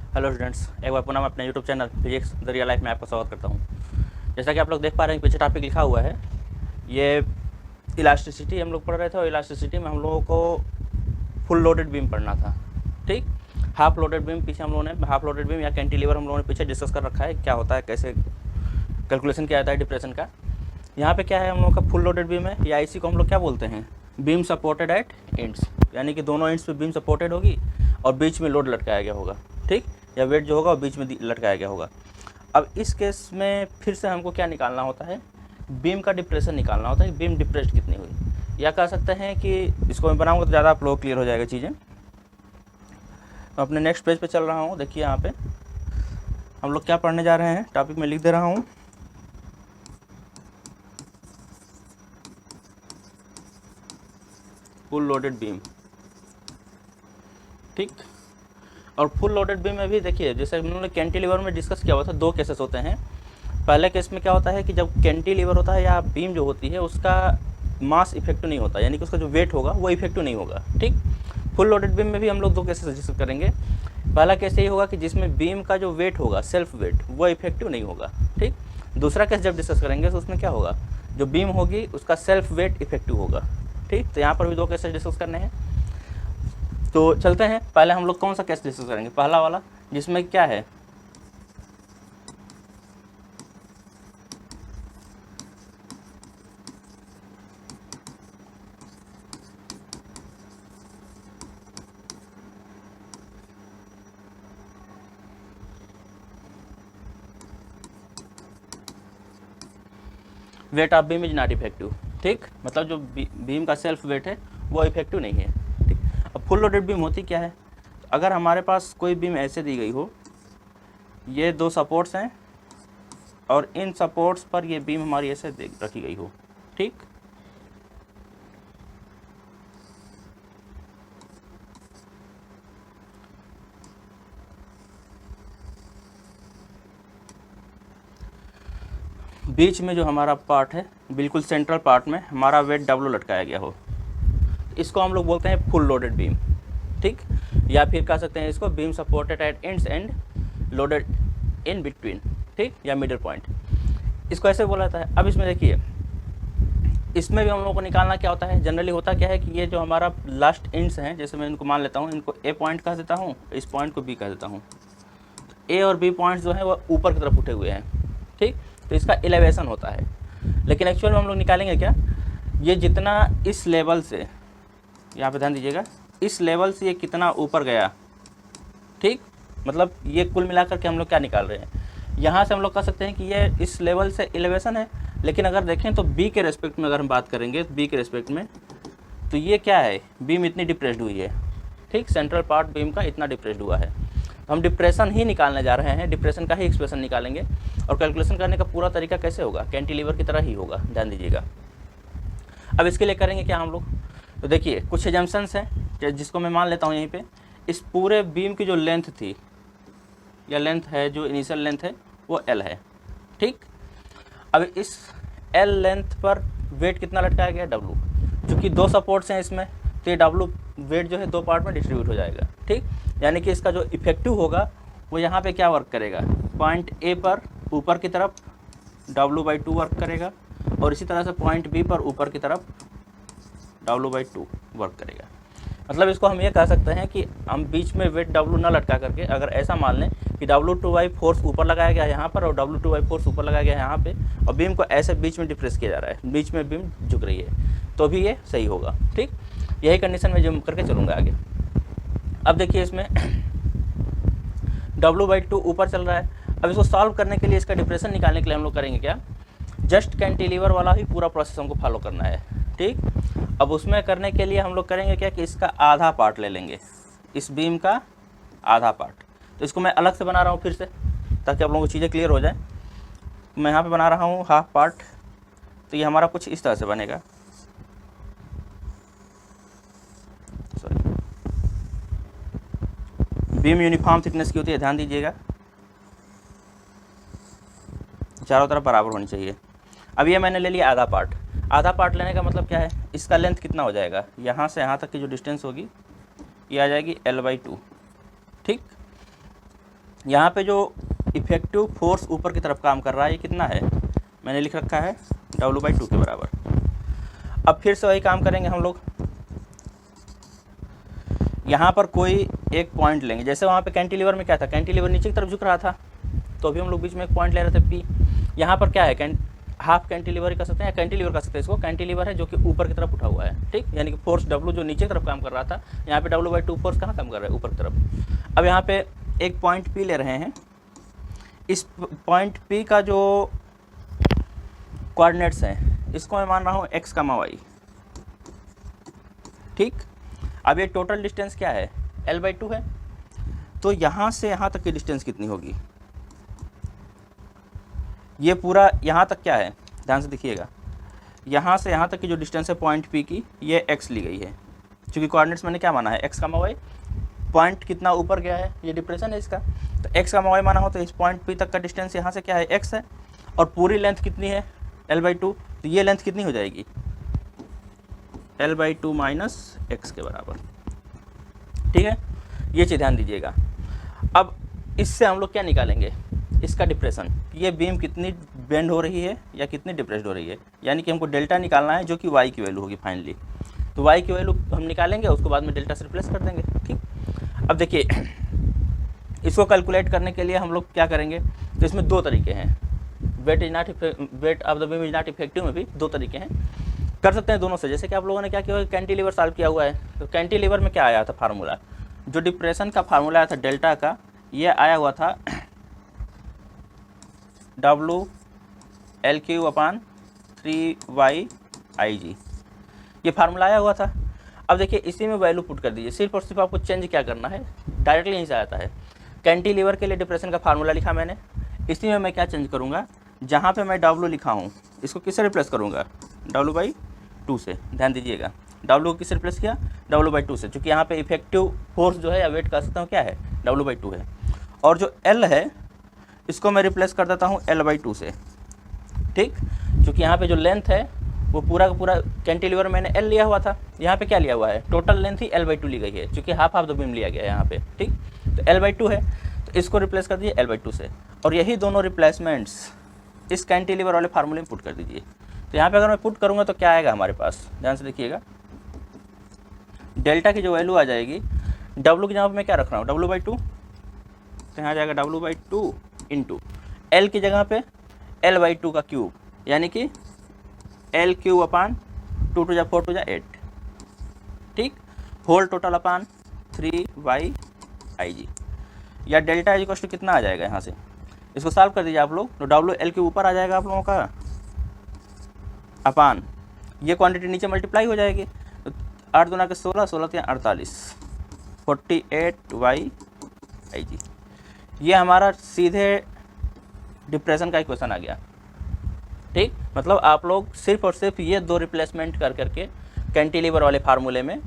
Hello students, एक बार पुनः मैं अपने YouTube channel physics the real life में आपका स्वागत करता हूँ। जैसा कि आप लोग देख पा रहे हैं, पीछे टॉपिक लिखा हुआ है, ये इलास्टिसिटी हम लोग पढ़ रहे थे और इलास्टिसिटी में हम लोगों को फुल लोडेड बीम पढ़ना था। ठीक, हाफ लोडेड बीम पीछे हम लोगों ने हाफ लोडेड बीम या कैंटिलीवर हम लोगों ने पीछे डिस्कस कर रखा है, क्या होता है, कैसे कैलकुलेशन किया जाता है डिप्रेशन का। यहाँ पे क्या है, हम लोग का फुल लोडेड बीम है, या इसी को हम लोग क्या बोलते हैं, बीम सपोर्टेड एट एंड्स, यानी कि दोनों एंड्स पे बीम सपोर्टेड होगी और बीच में लोड लटकाया गया होगा। ठीक, या वेट जो होगा वो बीच में लटकाया गया होगा। अब इस केस में फिर से हमको क्या निकालना होता है, बीम का डिप्रेशन निकालना होता है, बीम डिप्रेस्ड कितनी हुई। या कह सकते हैं कि इसको मैं बनाऊंगा तो ज़्यादा आप लोग क्लियर हो जाएगा चीज़ें। तो अपने नेक्स्ट पेज पे चल रहा हूँ। देखिए यहाँ पे हम लोग क्या पढ़ने जा रहे हैं, टॉपिक में लिख दे रहा हूँ। Full loaded beam. ठीक, और फुल लोडेड बीम में भी देखिए, जैसे हमने कैंटिलीवर में डिस्कस किया हुआ था, दो केसेस होते हैं। पहले केस में क्या होता है कि जब कैंटिलीवर होता है या बीम जो होती है उसका मास इफेक्टिव नहीं होता, यानी कि उसका जो वेट होगा वो इफेक्टिव नहीं होगा। ठीक, फुल लोडेड बीम में भी हम लोग दो केसेस डिस्कस करेंगे। पहला केस यही होगा कि जिसमें बीम का जो वेट होगा, सेल्फ वेट, वो इफेक्टिव नहीं होगा। ठीक, दूसरा केस जब डिस्कस करेंगे तो उसमें क्या होगा, जो बीम होगी उसका सेल्फ वेट इफेक्टिव होगा। ठीक, तो यहाँ पर भी दो केसेस डिस्कस करने हैं। तो चलते हैं, पहले हम लोग कौन सा केस डिस्कस करेंगे, पहला वाला जिसमें क्या है, weight of beam is not effective. ठीक, मतलब जो बीम का सेल्फ वेट है वो इफेक्टिव नहीं है। ठीक, अब फुल लोडेड बीम होती क्या है, अगर हमारे पास कोई बीम ऐसे दी गई हो, ये दो सपोर्ट्स हैं और इन सपोर्ट्स पर ये बीम हमारी ऐसे रखी गई हो। ठीक, बीच में जो हमारा पार्ट है, बिल्कुल सेंट्रल पार्ट में हमारा वेट डब्लू लटकाया गया हो, इसको हम लोग बोलते हैं फुल लोडेड बीम। ठीक, या फिर कह सकते हैं इसको beam supported eight ends and loaded in between. ठीक, या मिडल पॉइंट, इसको ऐसे बोला जाता है। अब इसमें देखिए, इसमें भी हम लोगों को निकालना क्या होता है, जनरली होता क्या है कि ये जो हमारा लास्ट एंड्स हैं, जैसे मैं इनको मान लेता हूँ, इनको ए पॉइंट कह देता हूँ, इस पॉइंट को बी कह देता हूँ। ए और बी पॉइंट्स जो है वो ऊपर की तरफ उठे हुए हैं। ठीक, तो इसका एलिवेशन होता है। लेकिन एक्चुअल में हम लोग निकालेंगे क्या, ये जितना इस लेवल से, यहाँ पे ध्यान दीजिएगा, इस लेवल से ये कितना ऊपर गया। ठीक, मतलब ये कुल मिलाकर के हम लोग क्या निकाल रहे हैं, यहाँ से हम लोग कह सकते हैं कि ये इस लेवल से एलिवेशन है। लेकिन अगर देखें तो बी के रेस्पेक्ट में अगर हम बात करेंगे, बी के रेस्पेक्ट में, तो ये क्या है, बीम इतनी डिप्रेस्ड हुई है। ठीक, सेंट्रल पार्ट बीम का इतना डिप्रेस्ड हुआ है। तो हम डिप्रेशन ही निकालने जा रहे हैं, डिप्रेशन का ही एक्सप्रेशन निकालेंगे। और कैलकुलेशन करने का पूरा तरीका कैसे होगा, कैंटिलीवर की तरह ही होगा, ध्यान दीजिएगा। अब इसके लिए करेंगे क्या हम लोग, तो देखिए कुछ एजम्पशंस हैं जिसको मैं मान लेता हूँ। यहीं पे इस पूरे बीम की जो लेंथ थी या लेंथ है, जो इनिशियल लेंथ है वो एल है। ठीक, अब इस एल लेंथ पर वेट कितना लटकाया गया, डब्लू। चूँकि दो सपोर्ट्स हैं इसमें, तो ये डब्लू वेट जो है दो पार्ट में डिस्ट्रीब्यूट हो जाएगा। ठीक, यानी कि इसका जो इफेक्टिव होगा वो यहाँ पे क्या वर्क करेगा, पॉइंट ए पर ऊपर की तरफ W/2 वर्क करेगा, और इसी तरह से पॉइंट बी पर ऊपर की तरफ W/2 वर्क करेगा। मतलब इसको हम ये कह सकते हैं कि हम बीच में वेट W ना लटका करके, अगर ऐसा मान लें कि W2 फोर्स ऊपर लगाया गया है यहाँ पर और W2 फोर्स ऊपर लगाया गया है यहाँ पे, और बीम को ऐसे बीच में डिप्रेस किया जा रहा है, बीच में बीम झुक रही है, तो भी ये सही होगा। ठीक, यही कंडीशन में जो करके चलूँगा आगे। अब देखिए इसमें W/2 ऊपर चल रहा है। अब इसको सॉल्व करने के लिए, इसका डिप्रेशन निकालने के लिए हम लोग करेंगे क्या, जस्ट कैंटिलीवर वाला ही पूरा प्रोसेस हमको फॉलो करना है। ठीक, अब उसमें करने के लिए हम लोग करेंगे क्या कि इसका आधा पार्ट ले लेंगे, इस बीम का आधा पार्ट। तो इसको मैं अलग से बना रहा हूँ फिर से, ताकि आप लोगों को चीज़ें क्लियर हो जाए। मैं यहाँ पे बना रहा हूँ हाफ पार्ट, तो ये हमारा कुछ इस तरह से बनेगा। बीम यूनिफॉर्म थिकनेस की होती है, ध्यान दीजिएगा, चारों तरफ बराबर होनी चाहिए। अब ये मैंने ले लिया आधा पार्ट। आधा पार्ट लेने का मतलब क्या है, इसका लेंथ कितना हो जाएगा, यहाँ से यहाँ तक की जो डिस्टेंस होगी ये आ जाएगी L/2। ठीक, यहाँ पे जो इफेक्टिव फोर्स ऊपर की तरफ काम कर रहा है ये कितना है, मैंने लिख रखा है W/2 के बराबर। अब फिर से वही काम करेंगे हम लोग, यहाँ पर कोई एक पॉइंट लेंगे। जैसे वहाँ पे कैंटिलीवर में क्या था, कैंटिलीवर नीचे की तरफ झुक रहा था, तो अभी हम लोग बीच में एक पॉइंट ले रहे थे P। यहाँ पर क्या है, हाफ कैंटिलीवर कर सकते हैं या कैंटिलीवर कर सकते हैं इसको। कैंटिलीवर है जो कि ऊपर की तरफ उठा हुआ है, ठीक, यानी कि फोर्स W जो नीचे की तरफ काम कर रहा था, यहाँ पे W/2 फोर्स कहाँ काम कर रहा है, ऊपर की तरफ। अब यहाँ पे एक पॉइंट P ले रहे हैं, इस पॉइंट P का जो कोऑर्डिनेट्स हैं इसको मैं मान रहा हूँ x, y, ठीक। अब ये टोटल डिस्टेंस क्या है, L/2 है। तो यहाँ से यहाँ तक की डिस्टेंस कितनी होगी, ये पूरा यहाँ तक क्या है, ध्यान से देखिएगा, यहाँ से यहाँ तक की जो डिस्टेंस है पॉइंट P की, ये x ली गई है, क्योंकि कोऑर्डिनेट्स मैंने क्या माना है, x, y। पॉइंट कितना ऊपर गया है, ये डिप्रेशन है इसका, तो x, y माना हो तो इस पॉइंट P तक का डिस्टेंस यहाँ से क्या है, x है। और पूरी लेंथ कितनी है, L/2, तो ये लेंथ कितनी हो जाएगी, L/2 माइनस x के बराबर, ठीक है। ये चीज़ ध्यान दीजिएगा। अब इससे हम लोग क्या निकालेंगे, इसका डिप्रेशन, ये बीम कितनी बेंड हो रही है या कितनी डिप्रेस्ड हो रही है, यानी कि हमको डेल्टा निकालना है जो कि y की वैल्यू होगी फाइनली। तो y की वैल्यू हम निकालेंगे, उसको बाद में डेल्टा से रिप्लेस कर देंगे, ठीक। अब देखिए इसको कैलकुलेट करने के लिए हम लोग क्या करेंगे, तो इसमें दो तरीके हैं, weight of the beam is not effective में भी दो तरीके हैं, कर सकते हैं दोनों से। जैसे कि आप लोगों ने क्या किया, कैंटिलीवर सॉल्व किया हुआ है, तो कैंटिलीवर में क्या आया था फार्मूला, जो डिप्रेशन का फार्मूला आया था डेल्टा का, ये आया हुआ था WL3/3YIG, ये फार्मूला आया हुआ था। अब देखिए इसी में वैल्यू पुट कर दीजिए, सिर्फ और सिर्फ आपको चेंज क्या करना है, डायरेक्टली यहीं से आता है। कैंटिलीवर के लिए डिप्रेशन का फार्मूला लिखा मैंने, इसी में मैं क्या चेंज करूँगा, जहाँ पे मैं W लिखा हूँ इसको किससे रिप्लेस करूँगा, W/2 से। ध्यान दीजिएगा, W को किससे रिप्लेस किया, W/2 से, क्योंकि यहाँ पे इफेक्टिव फोर्स जो है या वेट कर सकता हूँ क्या है, W/2 है। और जो L है इसको मैं रिप्लेस कर देता हूँ L/2 से, ठीक, क्योंकि यहाँ पे जो लेंथ है वो पूरा का पूरा कैंटिलीवर मैंने L लिया हुआ था, यहाँ पे क्या लिया हुआ है, टोटल लेंथ ही L/2 ली गई है, क्योंकि हाफ द बीम लिया गया है यहाँ पे, ठीक। तो L/2 है, तो इसको रिप्लेस कर दीजिए L/2 से, और यही दोनों रिप्लेसमेंट्स इस कैंटिलीवर वाले फार्मूले में पुट कर दीजिए। तो यहाँ पे अगर मैं पुट करूँगा तो क्या आएगा हमारे पास, ध्यान से देखिएगा, डेल्टा की जो वैल्यू आ जाएगी, W की जगह पर मैं क्या रख रहा हूँ, W/2, तो यहाँ जाएगा W/2 इंटू L की जगह पे L/2 का क्यूब, यानी कि L³ अपान 2 × 4 × 8, ठीक, होल टोटल अपान 3YIG, या डेल्टा इज इक्वल टू कितना आ जाएगा, यहाँ से इसको सॉल्व कर दीजिए आप लोग, तो WL के ऊपर आ जाएगा आप लोगों का, अपान ये क्वांटिटी नीचे मल्टीप्लाई हो जाएगी, तो 8 दूना के 16, 16 या 48, 48YIG। ये हमारा सीधे डिप्रेशन का इक्वेशन आ गया, ठीक। मतलब आप लोग सिर्फ और सिर्फ ये दो रिप्लेसमेंट कर करके कैंटिलीवर वाले फार्मूले में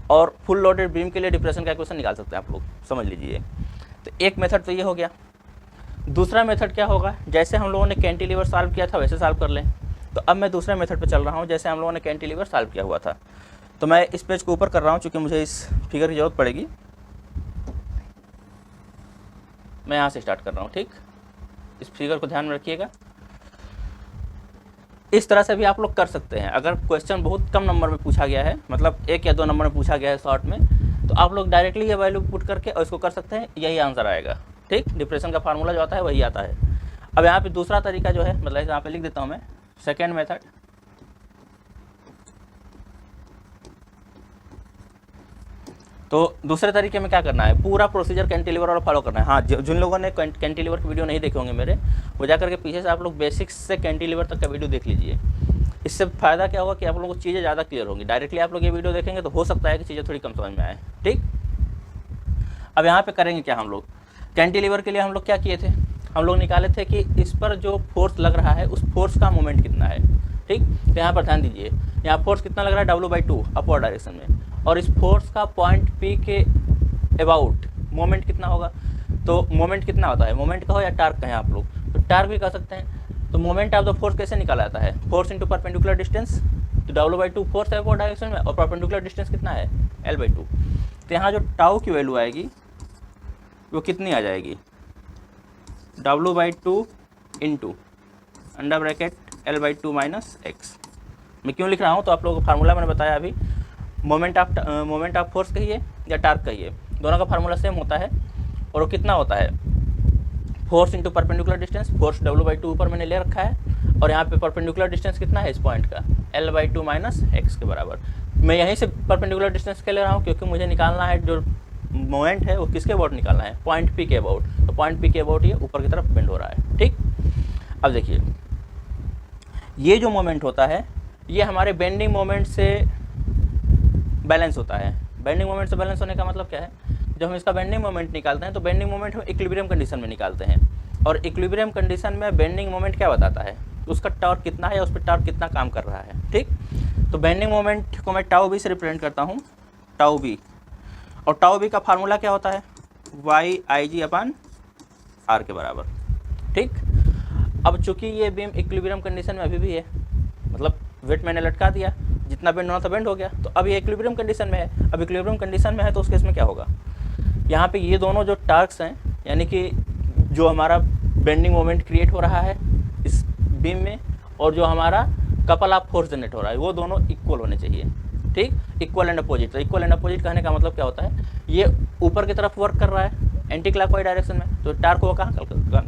और फुल लोडेड बीम के लिए डिप्रेशन का इक्वेशन निकाल सकते हैं आप लोग, समझ लीजिए। तो एक मेथड तो ये हो गया। दूसरा मेथड क्या होगा, जैसे हम लोगों ने कैंटिलीवर सॉल्व किया था वैसे सॉल्व कर लें। तो अब मैं दूसरे मेथड पे चल रहा हूँ, जैसे हम लोगों ने कैंटिलीवर सॉल्व किया हुआ था। तो मैं इस पेज को ऊपर कर रहा हूँ क्योंकि मुझे इस फिगर की ज़रूरत पड़ेगी। मैं यहाँ से स्टार्ट कर रहा हूँ, ठीक, इस फिगर को ध्यान में रखिएगा। इस तरह से भी आप लोग कर सकते हैं, अगर क्वेश्चन बहुत कम नंबर में पूछा गया है, मतलब 1 या 2 नंबर में पूछा गया है शॉर्ट में, तो आप लोग डायरेक्टली ये वैल्यू पुट करके और इसको कर सकते हैं, यही आंसर आएगा, ठीक। डिप्रेशन का फार्मूला जो आता है वही आता है। अब यहाँ पे दूसरा तरीका जो है, मतलब यहाँ पे लिख देता हूँ मैं, सेकेंड मेथड। तो दूसरे तरीके में क्या करना है, पूरा प्रोसीजर कैंटिलीवर वाला फॉलो करना है। हाँ, जिन लोगों ने कैंटिलीवर की वीडियो नहीं देखे होंगे मेरे, वो जा करके पीछे से आप लोग बेसिक्स से कैंटिलीवर तक का वीडियो देख लीजिए। इससे फ़ायदा क्या होगा कि आप लोगों को चीज़ें ज़्यादा क्लियर होंगी। डायरेक्टली आप लोग ये वीडियो देखेंगे तो हो सकता है कि चीज़ें थोड़ी कम समझ में आए, ठीक। अब यहाँ पे करेंगे क्या हम लोग, कैंटिलीवर के लिए हम लोग क्या किए थे, हम लोग निकाले थे कि इस पर जो फोर्स लग रहा है उस फोर्स का मोमेंट कितना है, ठीक। तो यहाँ पर ध्यान दीजिए, यहाँ फोर्स कितना लग रहा है, W/2 अपवर्ड डायरेक्शन में, और इस फोर्स का पॉइंट P के अबाउट मोमेंट कितना होगा। तो मोमेंट कितना होता है, मोमेंट कहो या टार्क कहें आप लोग, तो टार्क भी कह सकते हैं। तो मोमेंट ऑफ द फोर्स कैसे निकाला जाता है, फोर्स इंटू परपेंडिकुलर डिस्टेंस। तो W/2 फोर्स है अपवर्ड डायरेक्शन में, और परपेंडिकुलर डिस्टेंस कितना है, L/2। तो यहाँ जो टाउ की वैल्यू आएगी वो कितनी आ जाएगी, W/2 into under bracket L/2 minus x. मैं क्यों लिख रहा हूँ, तो आप लोगों को फार्मूला मैंने बताया अभी, मोमेंट ऑफ फोर्स कहिए या टार्क कहिए, दोनों का फार्मूला सेम होता है। और वो कितना होता है, force into perpendicular distance. Force W/2 ऊपर मैंने ले रखा है, और यहाँ पे परपेंडिकुलर डिस्टेंस कितना है इस पॉइंट का, L/2 माइनस एक्स के बराबर। मैं यहीं से परपेंडिकुलर डिस्टेंस के ले रहा हूँ, क्योंकि मुझे निकालना है जो मोमेंट है वो किसके अबाउट निकालना है, पॉइंट P के अबाउट। तो पॉइंट P के अबाउट ये ऊपर की तरफ बेंड हो रहा है। ठीक, अब देखिए ये जो मोमेंट होता है ये हमारे बेंडिंग मोमेंट से बैलेंस होता है। बेंडिंग मोमेंट से बैलेंस होने का मतलब क्या है, जब हम इसका बेंडिंग मोमेंट निकालते हैं तो बेंडिंग मोमेंट हम इक्विलिब्रियम कंडीशन में निकालते हैं, और इक्विलिब्रियम कंडीशन में बेंडिंग मोमेंट क्या बताता है, उसका टॉर्क कितना है या उस पर टॉर्क कितना काम कर रहा है। ठीक, तो बेंडिंग मोमेंट को मैं टाउ बी से रिप्रेजेंट करता हूँ, टाउ बी, और टाउ बी का फार्मूला क्या होता है, YIG/R के बराबर। ठीक, अब चूंकि ये बीम इक्विलिब्रियम कंडीशन में अभी भी है, मतलब वेट मैंने लटका दिया, जितना बेंड होना था बेंड हो गया, तो अब ये इक्विलिब्रियम कंडीशन में है। अब इक्विलिब्रियम कंडीशन में है तो उस केस में क्या होगा, यहाँ पे ये दोनों जो टार्क्स हैं, यानी कि जो हमारा बेंडिंग मोमेंट क्रिएट हो रहा है इस बीम में, और जो हमारा कपल ऑफ फोर्स जनरेट हो रहा है, वो दोनों इक्वल होने चाहिए। ठीक, इक्वल एंड अपोजिट। तो इक्वल एंड अपोजिट कहने का मतलब क्या होता है, ये ऊपर की तरफ वर्क कर रहा है एंटी क्लॉकवाइज डायरेक्शन में, तो टार्क वो कहाँ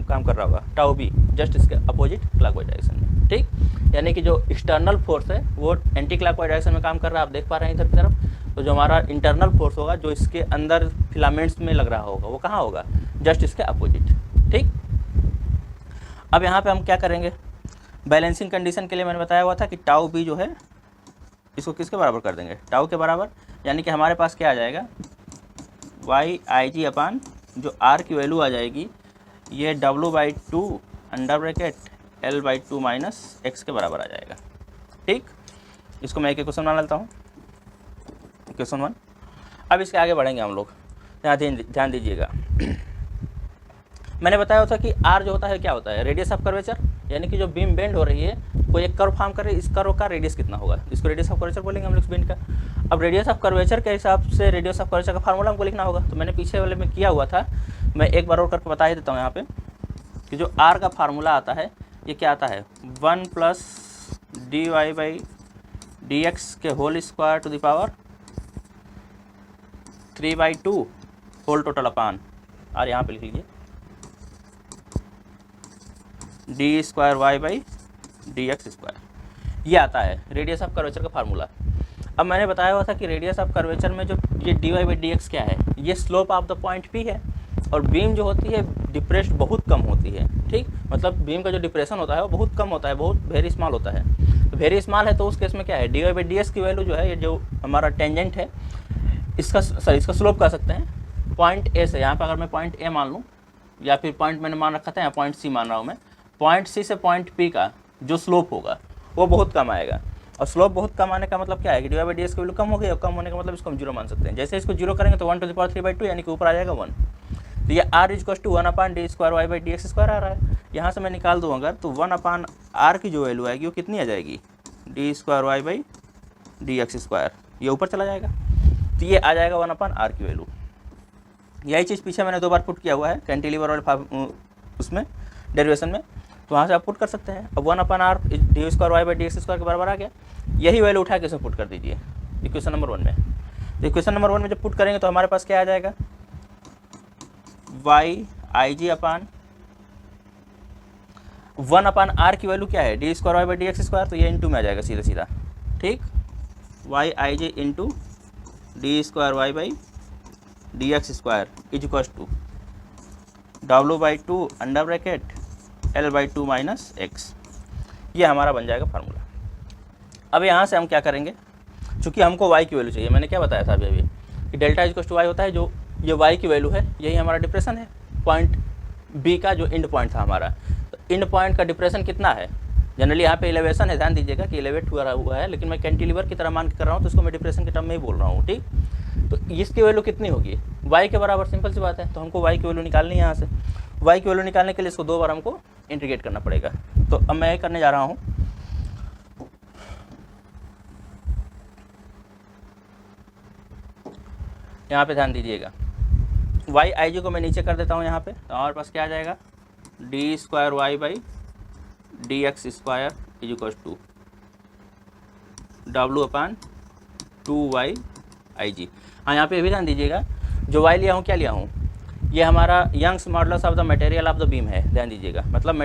काम कर रहा होगा, टाउ बी, जस्ट इसके अपोजिट क्लॉकवाइज डायरेक्शन में। ठीक, यानी कि जो एक्सटर्नल फोर्स है वो एंटी क्लॉकवाइज डायरेक्शन में काम कर रहा है, आप देख पा रहे हैं इधर की तरफ। तो जो हमारा इंटरनल फोर्स होगा जो इसके अंदर फिलामेंट्स में लग रहा होगा, वो कहाँ होगा, जस्ट इसके अपोजिट। ठीक, अब यहाँ पे हम क्या करेंगे, बैलेंसिंग कंडीशन के लिए मैंने बताया हुआ था कि टाउ बी जो है इसको किसके बराबर कर देंगे, टाउ के बराबर। यानी कि हमारे पास क्या आ जाएगा, YIG/ जो R की वैल्यू आ जाएगी ये W/2 under bracket L/2 minus x के बराबर आ जाएगा। ठीक, इसको मैं एक क्वेश्चन बना लेता हूँ, क्वेश्चन 1। अब इसके आगे बढ़ेंगे हम लोग, ध्यान दीजिएगा। मैंने बताया था कि R जो होता है क्या होता है, रेडियस ऑफ कर्वेचर, यानी कि जो बीम बेंड हो रही है कोई एक कर्व फॉर्म कर रही है, इस कर्व का रेडियस कितना होगा, इसको रेडियस ऑफ कर्वेचर बोलेंगे हम लोग बीम का। अब रेडियस ऑफ कर्वेचर के हिसाब से रेडियस ऑफ कर्वेचर का फार्मूला हमको लिखना होगा, तो मैंने पीछे वाले में किया हुआ था, मैं एक बार और करके बता ही देता हूँ यहाँ पे कि जो R का फार्मूला आता है ये क्या आता है, 1 + dy/dx के whole square to the power 3/2 whole total upon R, यहाँ पे लिख लीजिए d²y/dx², ये आता है रेडियस ऑफ कर्वेचर का फार्मूला। अब मैंने बताया हुआ था कि रेडियस ऑफ कर्वेचर में जो ये dy/dx क्या है, ये slope of the point P है, और बीम जो होती है डिप्रेस्ड बहुत कम होती है। ठीक, मतलब बीम का जो डिप्रेशन होता है वो बहुत कम होता है, बहुत वेरी स्मॉल होता है। तो वेरी स्मॉल है तो उस केस में क्या है, dy/dx की वैल्यू जो है, ये जो हमारा टेंजेंट है इसका स्लोप कह सकते हैं पॉइंट A से। यहाँ पर अगर मैं पॉइंट A मान लूँ, या फिर पॉइंट मैंने मान रखा था या पॉइंट C मान रहा हूँ मैं, पॉइंट C से पॉइंट P का जो स्लोप होगा वो बहुत कम आएगा। और स्लोप बहुत कम आने का मतलब क्या है कि dy/dx की वैल्यू कम हो गई, और कम होने का मतलब इसको हम 0 मान सकते हैं। जैसे इसको 0 करेंगे तो 1⁻³ यानी कि ऊपर आ जाएगा 1। तो ये R = 1/d²y/dx² आ रहा है। यहाँ से मैं निकाल दूँ अगर, तो 1/r की जो वैल्यू आएगी वो कितनी आ जाएगी, d²y/dx², ये ऊपर चला जाएगा, तो ये आ जाएगा 1/r की वैल्यू। यही चीज़ पीछे मैंने 2 बार पुट किया हुआ है कैंटिलीवर वाले उसमें डेरिवेशन में, तो वहाँ से आप पुट कर सकते हैं। अब 1/r d²y/dx² के बराबर आ गया, यही वैल्यू उठा के इसमें पुट कर दीजिए इक्वेशन नंबर 1 में। तो इक्वेशन नंबर 1 में जब पुट करेंगे तो हमारे पास क्या आ जाएगा, YIG/1/r की वैल्यू क्या है, d²y/dx², तो ये इंटू में आ जाएगा सीधा सीधा। ठीक, YIG into d²y/dx² = W/2 under bracket L/2 minus x, ये हमारा बन जाएगा फार्मूला। अब यहाँ से हम क्या करेंगे, चूँकि हमको y की वैल्यू चाहिए, मैंने क्या बताया था अभी कि डेल्टा = y होता है, जो ये y की वैल्यू है यही हमारा डिप्रेशन है पॉइंट B का, जो इंड पॉइंट था हमारा। तो इंड पॉइंट का डिप्रेशन कितना है, जनरली यहाँ पे एलिवेशन है, ध्यान दीजिएगा कि एलिवेट हुआ है, लेकिन मैं कैंटिलीवर की तरह मान के कर रहा हूँ, तो इसको मैं डिप्रेशन के टर्म में ही बोल रहा हूँ। ठीक, तो इसकी वैल्यू कितनी होगी, y के बराबर, सिंपल सी बात है। तो हमको y की वैल्यू निकालनी है, यहाँ से y की वैल्यू निकालने के लिए इसको 2 बार हमको इंटीग्रेट करना पड़ेगा। तो अब मैं करने जा रहा हूँ, यहाँ पे ध्यान दीजिएगा, YIG को मैं नीचे कर देता हूँ यहाँ पे, तो हमारे पास क्या आ जाएगा, D square Y by D X square is equal to W upon 2y I G. हाँ, यहाँ पे भी ध्यान दीजिएगा, जो y लिया हूँ क्या लिया हूँ, ये हमारा Young's modulus of the material of the beam है, ध्यान दीजिएगा, मतलब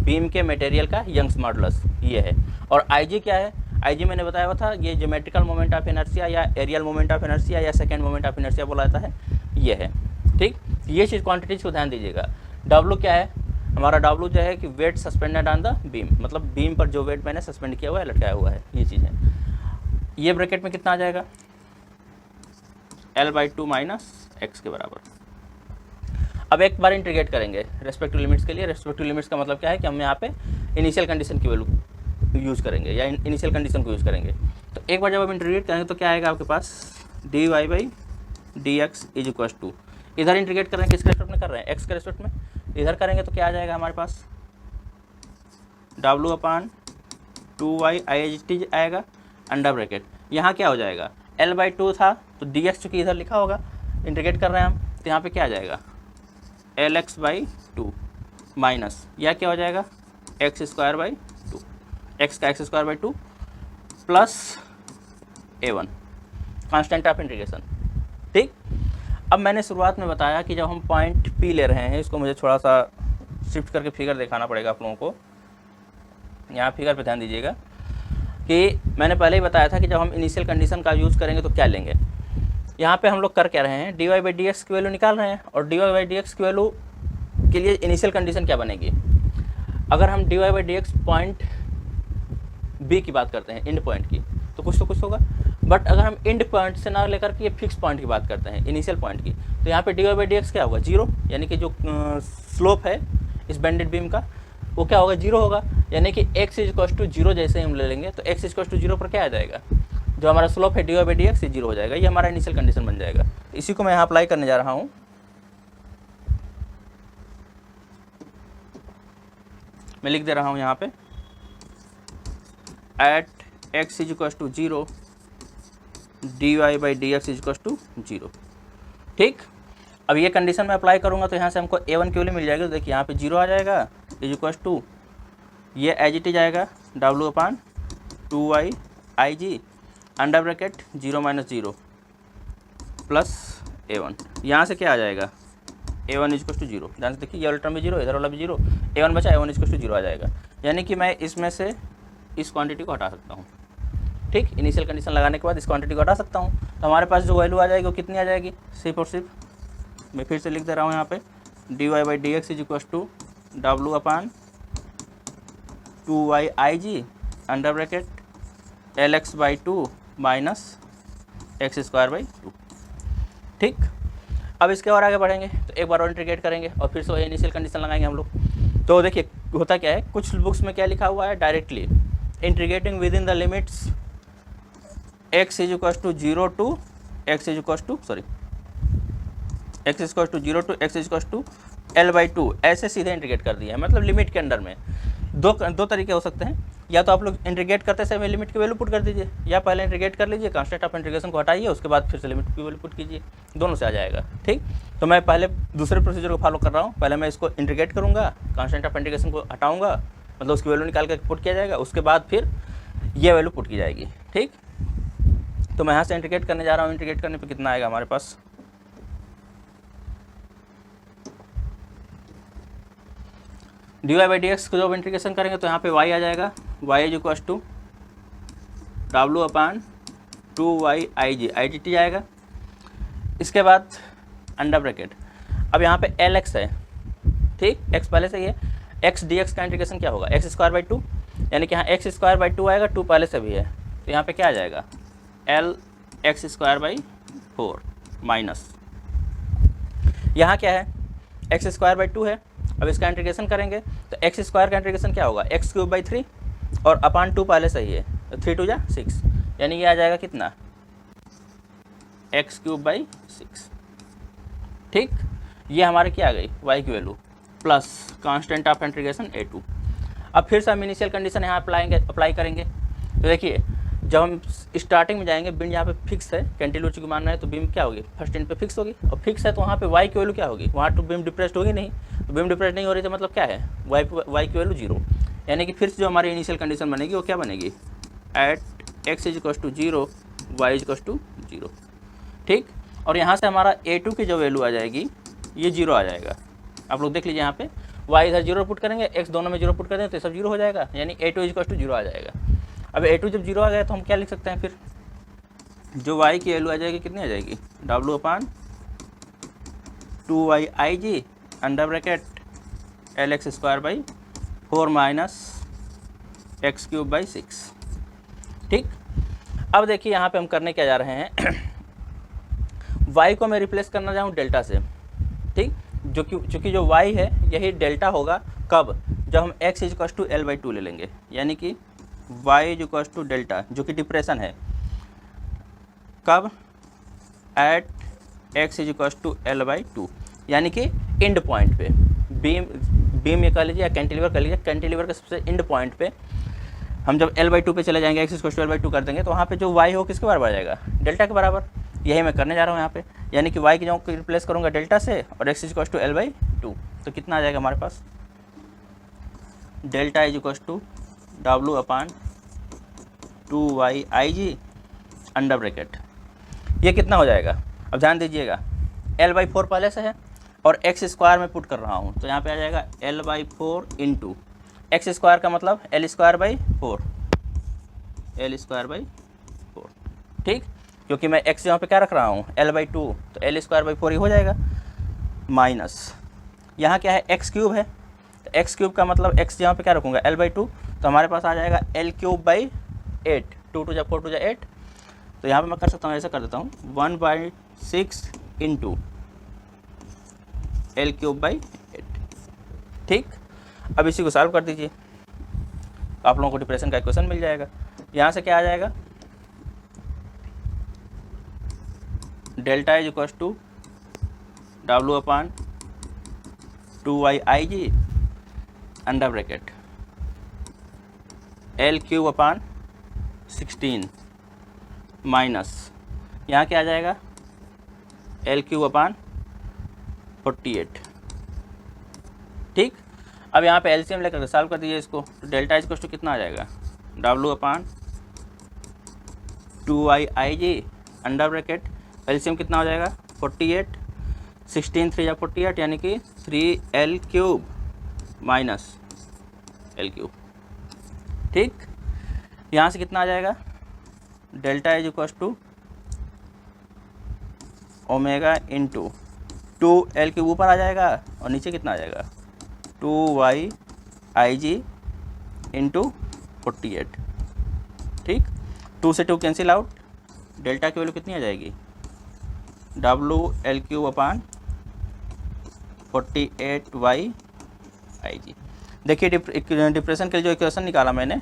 बीम के मटेरियल का यंग्स मॉडुलस ये है। और IG क्या है, IG मैंने बताया हुआ था, ये ज्योमेट्रिकल मोमेंट ऑफ इनर्शिया या एरियल मोमेंट ऑफ इनर्शिया या सेकेंड मोमेंट ऑफ इनर्शिया बोला जाता है, ये है। ठीक, ये चीज़ क्वांटिटीज को ध्यान दीजिएगा। W क्या है हमारा, W जो है कि weight suspended on the beam, मतलब बीम पर जो वेट मैंने सस्पेंड किया हुआ है, लटकाया हुआ है, ये चीज़ है। ये ब्रैकेट में कितना आ जाएगा, L/2 माइनस एक्स के बराबर। अब एक बार इंटीग्रेट करेंगे रेस्पेक्टिव लिमिट्स के लिए। रेस्पेक्टिव लिमिट्स का मतलब क्या है कि हम यहाँ पे इनिशियल कंडीशन की वैल्यू यूज़ करेंगे या इनिशियल कंडीशन को यूज़ करेंगे। तो एक बार जब आप इंटीग्रेट करेंगे तो क्या आएगा आपके पास, dy by D X is equal to, इधर इंटीग्रेट कर रहे हैं, किसके रेस्पेक्ट में कर रहे हैं, एक्स के रेस्पेक्ट में, इधर करेंगे तो क्या आ जाएगा हमारे पास, डब्लू अपान 2y आई आएगा अंडर ब्रैकेट। यहाँ क्या हो जाएगा, L/2 था तो dx चूँकि इधर लिखा होगा, इंटीग्रेट कर रहे हैं हम, तो यहाँ पे क्या आ जाएगा, Lx/2 माइनस यह क्या हो जाएगा, x²/2, x का x²/2 plus a1 constant of integration. ठीक, अब मैंने शुरुआत में बताया कि जब हम पॉइंट P ले रहे हैं, इसको मुझे थोड़ा सा शिफ्ट करके फिगर दिखाना पड़ेगा आप लोगों को। यहाँ फिगर पे ध्यान दीजिएगा कि मैंने पहले ही बताया था कि जब हम इनिशियल कंडीशन का यूज़ करेंगे तो क्या लेंगे। यहाँ पे हम लोग कर क्या रहे हैं, dy बाई डी एक्स की वैल्यू निकाल रहे हैं, और dy बाई डी एक्स की वैल्यू के लिए इनिशियल कंडीशन क्या बनेगी, अगर हम dy by D x point B की बात करते हैं, एंड पॉइंट की, तो कुछ होगा। बट अगर हम एंड पॉइंट से ना लेकर के ये फिक्स पॉइंट की बात करते हैं, इनिशियल पॉइंट की, तो यहाँ पे dy बाई डी एक्स क्या होगा, 0, यानी कि जो स्लोप है इस बेंडेड बीम का वो क्या होगा, 0 होगा, यानी कि x इक्वल टू 0 जैसे हम ले लेंगे तो x इक्वल टू 0 पर क्या आ जाएगा, जो हमारा स्लोप है dy बाई डी एक्स 0 हो जाएगा। ये हमारा इनिशियल कंडीशन बन जाएगा। इसी को मैं यहाँ अप्लाई करने जा रहा हूँ। मैं लिख दे रहा हूँ यहाँ पे, at x equal to 0 dy by D X equal to 0। ठीक, अब ये कंडीशन मैं अप्लाई करूँगा तो यहाँ से हमको a1 की वैल्यू मिल जाएगी। तो देखिए यहाँ पे 0 आ जाएगा इज इक्वल टू, ये एज इट इज आएगा w upon 2y I G under bracket 0 minus 0 plus a1। यहाँ से क्या आ जाएगा, a1 इज इक्वल टू 0। ध्यान से देखिए, ये वाला टर्म भी 0, इधर वाला भी 0, a1 बचा, a1 इज इक्वल टू 0 आ जाएगा। यानी कि मैं इसमें से इस क्वांटिटी को हटा सकता हूँ। ठीक, इनिशियल कंडीशन लगाने के बाद इस क्वांटिटी को हटा सकता हूँ, तो हमारे पास जो वैल्यू आ जाएगी वो कितनी आ जाएगी, सिर्फ और सिर्फ मैं फिर से लिख दे रहा हूँ यहाँ पे, dy by D X is equal to W upon 2y I G under bracket Lx/2 minus x²/2। ठीक, अब इसके और आगे बढ़ेंगे तो एक बार और इंटीग्रेट करेंगे और फिर से वही इनिशियल कंडीशन लगाएंगे हम लोग। तो देखिए होता क्या है, कुछ बुक्स में क्या लिखा हुआ है, directly integrating within the limits x is equal to 0 to x is equal to x equal to 0 to x equal to L/2, ऐसे सीधे इंटीग्रेट कर दिया है। मतलब लिमिट के अंडर में दो तरीके हो सकते हैं, या तो आप लोग इंटीग्रेट करते समय लिमिट की वैल्यू पुट कर दीजिए, या पहले इंटीग्रेट कर लीजिए, कांस्टेंट ऑफ इंटीग्रेशन को हटाइए, उसके बाद फिर से लिमिट की वैल्यू पुट कीजिए, दोनों से आ जाएगा। ठीक, तो मैं पहले दूसरे प्रोसीजर को फॉलो कर रहा हूँ। पहले मैं इसको इंटीग्रेट करूँगा, कांस्टेंट ऑफ इंटीग्रेशन को हटाऊँगा, मतलब उसकी वैल्यू निकाल कर पुट किया जाएगा, उसके बाद फिर ये वैल्यू पुट की जाएगी। ठीक, तो मैं यहाँ से इंटीग्रेट करने जा रहा हूँ। इंटीग्रेट करने पर कितना आएगा हमारे पास, dy बाई डी एक्स को जब इंटीग्रेशन करेंगे तो यहाँ पे y आ जाएगा, y is equal to W upon 2y I G T आएगा। इसके बाद अंडर ब्रैकेट, अब यहाँ पे Lx है, ठीक, x पहले से ही है, x dx का इंटीग्रेशन क्या होगा, x²/2, यानी कि यहाँ x²/2 आएगा, 2 पहले से भी है, तो यहाँ पे क्या आ जाएगा, Lx²/4 माइनस यहाँ क्या है, x²/2 है। अब इसका इंटीग्रेशन करेंगे तो x² का इंटीग्रेशन क्या होगा, x³/3 और अपान 2 पहले सही है, तो 3 2 6, यानी ये आ जाएगा कितना, x³/6। ठीक, ये हमारे क्या आ गई, y की value plus constant of integration a2। अब फिर से हम इनिशियल कंडीशन यहाँ अप्लाई करेंगे। तो देखिए जब हम स्टार्टिंग में जाएंगे, बीम यहाँ पे फिक्स है, कैंटिलीवर चूँकि मानना है, तो बीम क्या होगी, फर्स्ट एंड पे फिक्स होगी, और फिक्स है तो वहाँ पे y की वैल्यू क्या होगी, वहाँ तो बीम डिप्रेस्ड होगी नहीं, तो बीम डिप्रेस नहीं हो रही थी मतलब क्या है, वाई की वैल्यू 0, यानी कि फिर से जो हमारी इनिशियल कंडीशन बनेगी वो क्या बनेगी, at X is equals to 0 Y is equals to 0, ठीक। और यहाँ से हमारा a2 की जो वैल्यू आ जाएगी ये 0 आ जाएगा। आप लोग देख लीजिए यहाँ पे y इधर 0 पुट करेंगे, x दोनों में 0 पुट कर देंगे तो सब 0 हो जाएगा, यानी a2 इज इक्वल्स टू 0 आ जाएगा। अब a2 जब 0 आ गया तो हम क्या लिख सकते हैं, फिर जो y की वैल्यू आ जाएगी कितनी आ जाएगी, w upon 2y I G under bracket L X square by 4 minus X cube by 6, ठीक। अब देखिए यहाँ पे हम करने क्या जा रहे हैं y को मैं रिप्लेस करना चाहूँ डेल्टा से, ठीक। चूँकि जो y है यही डेल्टा होगा कब, जब हम x is equals to L by 2 ले लेंगे, यानी कि y is equals to delta जो कि डिप्रेशन है, कब, at x is equals to L by 2, यानी कि एंड पॉइंट पे, बीम ये कह लीजिए या कैंटिलीवर कह लीजिए, कैंटिलीवर के सबसे एंड पॉइंट पे हम जब एल बाई 2 पे चले जाएंगे, x equals to L by 2 कर देंगे तो वहाँ पे जो y हो किसके बराबर आ जाएगा, डेल्टा के बराबर। यही मैं करने जा रहा हूँ यहाँ पे, यानी कि y की जो रिप्लेस करूँगा डेल्टा से और x is equals to L by 2, तो कितना आ जाएगा हमारे पास, delta is equals to w upon 2y I G under bracket, ये कितना हो जाएगा, अब ध्यान दीजिएगा l बाई 4 पहले से है और x स्क्वायर में पुट कर रहा हूँ, तो यहाँ पे आ जाएगा l by 4 into x square का मतलब L square by 4, L square by 4, ठीक, क्योंकि मैं x यहाँ पे क्या रख रहा हूँ l बाई 2, तो एल स्क्वायर बाई 4 ही हो जाएगा, माइनस यहाँ क्या है एक्स क्यूब है, तो एक्स क्यूब का मतलब x यहाँ पे क्या रखूँगा l बाई 2, तो हमारे पास आ जाएगा एल क्यूब बाई 8, 2 टू जा 4 टू जा 8, तो यहाँ पे मैं कर सकता हूँ, ऐसा कर देता हूँ 1 by 6 into L cube by 8, ठीक। अब इसी को सॉल्व कर दीजिए, आप लोगों को डिप्रेशन का इक्वेशन मिल जाएगा। यहाँ से क्या आ जाएगा, delta is equals to w upon 2y I G under bracket L cube upon 16 minus यहाँ क्या आ जाएगा, एल क्यूब अपान 48, ठीक। अब यहाँ पे एलसीएम लेकर सॉल्व कर दीजिए इसको, तो डेल्टा इज इक्वल्स टू कितना आ जाएगा, w upon 2y I G under bracket LCM कितना हो जाएगा 48, 16 3 या 48, यानी कि 3l cube minus l cube, ठीक। यहाँ से कितना आ जाएगा, delta is equals to omega into 2l cube ऊपर आ जाएगा और नीचे कितना आ जाएगा 2y आई जी इंटू 48, ठीक। 2 से 2 कैंसिल आउट, डेल्टा की वैल्यू कितनी आ जाएगी, w एल क्यूब अपान 48y आई जी। देखिए डिप्रेशन के लिए जो इक्वेशन निकाला मैंने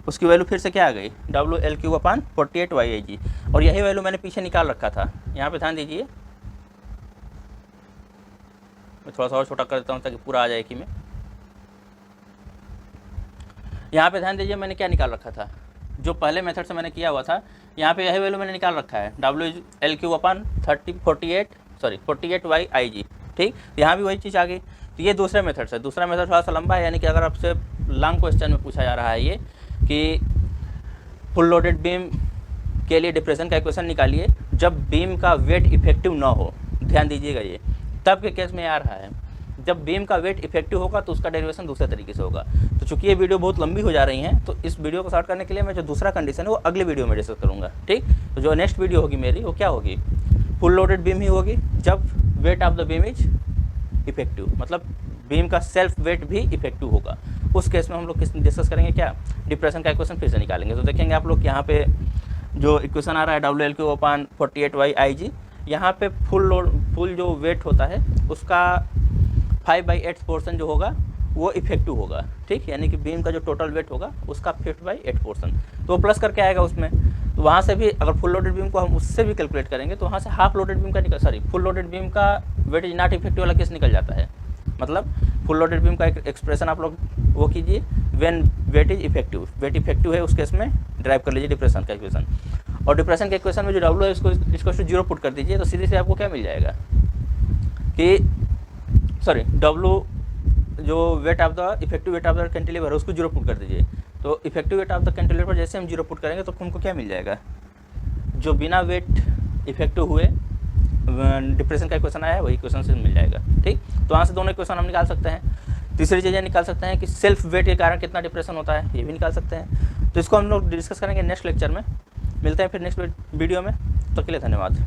उसकी वैल्यू फिर से क्या आ गई, w एल क्यूब अपान 48y आई जी, और यही वैल्यू मैंने पीछे निकाल रखा था। यहाँ पे ध्यान दीजिए, मैं थोड़ा सा और छोटा कर देता हूँ ताकि पूरा आ जाए कि मैं, यहाँ पे ध्यान दीजिए मैंने क्या निकाल रखा था, जो पहले मेथड से मैंने किया हुआ था, यहाँ पे यही वैल्यू मैंने निकाल रखा है, w एल क्यूब अपान 48y आई जी, ठीक। यहाँ भी वही चीज़ आ गई। तो ये दूसरे मेथड से, दूसरा मेथड थोड़ा सा लंबा है, यानी कि अगर आपसे लॉन्ग क्वेश्चन में पूछा जा रहा है ये कि फुल लोडेड बीम के लिए डिप्रेशन का इक्वेशन निकालिए जब बीम का वेट इफेक्टिव ना हो, ध्यान दीजिएगा ये तब के केस में आ रहा है, जब बीम का वेट इफेक्टिव होगा तो उसका डेरिवेशन दूसरे तरीके से होगा। तो चूंकि ये वीडियो बहुत लंबी हो जा रही है तो इस वीडियो को शॉर्ट करने के लिए मैं जो दूसरा कंडीशन है वो अगले वीडियो में डिस्कस करूँगा, ठीक। तो जो नेक्स्ट वीडियो होगी मेरी वो क्या होगी, फुल लोडेड बीम ही होगी जब weight of the beam is effective, मतलब बीम का सेल्फ वेट भी इफेक्टिव होगा। उस केस में हम लोग डिस्कस करेंगे क्या, डिप्रेशन का इक्वेशन फिर से निकालेंगे। तो देखेंगे आप लोग यहाँ पे जो इक्वेशन आ रहा है डब्ल्यू एल क्यू अपान 48y आई जी, यहाँ पे फुल जो वेट होता है उसका 5/8 पोर्सन जो होगा वो इफेक्टिव होगा, ठीक। यानी कि बीम का जो टोटल वेट होगा उसका 5/8 पोर्सन, तो वो प्लस करके आएगा उसमें। तो वहाँ से भी अगर फुल लोडेड बीम को हम उससे भी कैलकुलेट करेंगे तो वहाँ से हाफ लोडेड बीम का फुल लोडेड बीम का वेट इज नॉट इफेक्टिव वाला केस निकल जाता है। मतलब फुल लोडेड बीम का एक एक्सप्रेशन आप लोग वो कीजिए, when weight is effective, weight effective है उस केस में ड्राइव कर लीजिए डिप्रेशन का इक्वेशन। और डिप्रेशन के इक्वेशन में जो डब्ल्यू है इसको 0 पुट कर दीजिए, तो सीधे से आपको क्या मिल जाएगा कि डब्ल्यू जो weight of the effective weight of the cantilever है उसको 0 पुट कर दीजिए। तो effective weight of the cantilever पर जैसे हम 0 पुट करेंगे तो हमको क्या मिल जाएगा, जो बिना वेट इफेक्टिव हुए डिप्रेशन का क्वेश्चन आया है वही क्वेश्चन से मिल जाएगा। ठीक, तो वहाँ से दोनों क्वेश्चन हम निकाल सकते हैं। तीसरी चीज़ निकाल सकते हैं कि सेल्फ वेट के कारण कितना डिप्रेशन होता है, ये भी निकाल सकते हैं। तो इसको हम लोग डिस्कस करेंगे नेक्स्ट लेक्चर में। मिलते हैं फिर नेक्स्ट वीडियो में, तो के लिए धन्यवाद।